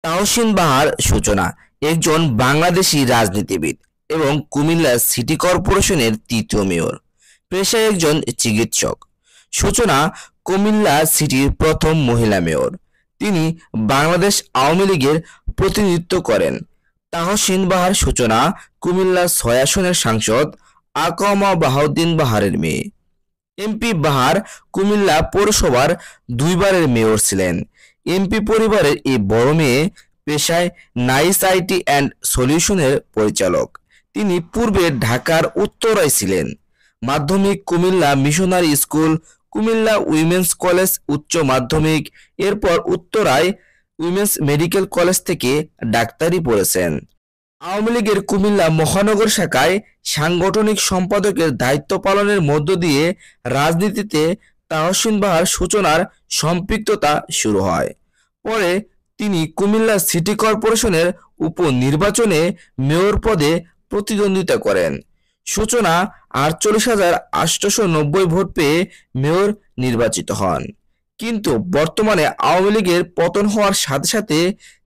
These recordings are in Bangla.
তাহসিন বাহার সূচনা একজন বাংলাদেশী রাজনীতিবিদ এবং কুমিল্লা সিটি কর্পোরেশনের তৃতীয় মেয়র। পেশায় একজন চিকিৎসক। সূচনা কুমিল্লা সিটির প্রথম মহিলা মেয়র। তিনি বাংলাদেশ আওয়ামী লীগের প্রতিনিধিত্ব করেন। তাহসিন বাহার সূচনা কুমিল্লা ৬ আসনের সাংসদ আকমা বাহাউদ্দিন বাহারের মেয়ে। এমপি বাহার কুমিল্লা পৌরসভার দুইবারের মেয়র ছিলেন। এমপি পরিবারের এই বড় মেয়ে পেশায় নাইস আইটি অ্যান্ড সলিউশনের পরিচালক। তিনি পূর্বে ঢাকার উত্তরায় ছিলেন। মাধ্যমিক Comilla missionary school, Comilla women's college উচ্চ মাধ্যমিক, এরপর উত্তরায় উইমেন্স মেডিকেল কলেজ থেকে ডাক্তারি পড়েছেন। আওয়ামী লীগের কুমিল্লা মহানগর শাখায় সাংগঠনিক সম্পাদকের দায়িত্ব পালনের মধ্য দিয়ে রাজনীতিতে তাহসিন বাহার সূচনার সম্পৃক্ততা শুরু হয়। পরে তিনি কুমিল্লা সিটি কর্পোরেশনের উপনির্বাচনে মেয়র পদে প্রতিদ্বন্দ্বিতা করেন। সূচনা ৪৮,৮৯০ ভোট পেয়ে মেয়র নির্বাচিত হন। কিন্তু বর্তমানে আওয়ামী লীগের পতন হওয়ার সাথে সাথে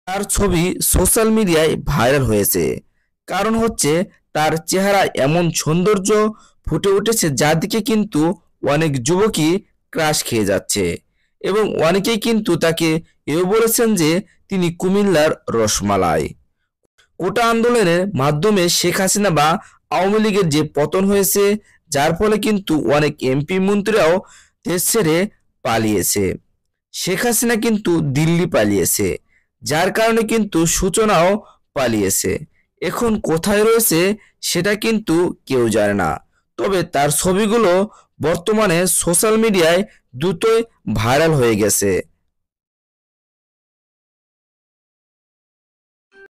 তার ছবি সোশ্যাল মিডিয়ায় ভাইরাল হয়েছে। কারণ হচ্ছে তার চেহারায় এমন সৌন্দর্য ফুটে উঠেছে যা দিকে কিন্তু অনেক যুবকই ক্রাশ খেয়ে যাচ্ছে এবং অনেকেই কিন্তু তাকে এও বলেছেন যে তিনি কুমিল্লার রসমালাই। কোটা আন্দোলনের মাধ্যমে শেখ হাসিনা বা আওয়ামী লীগের যে পতন হয়েছে, যার ফলে কিন্তু অনেক এমপি মন্ত্রীরাও দেশ ছেড়ে পালিয়েছে। শেখ হাসিনা কিন্তু দিল্লি পালিয়েছে, যার কারণে কিন্তু সূচনাও পালিয়েছে। এখন কোথায় রয়েছে সেটা কিন্তু কেউ জানে না। তবে তার ছবিগুলো বর্তমানে সোশ্যাল মিডিয়ায় দ্রুতই ভাইরাল হয়ে গেছে।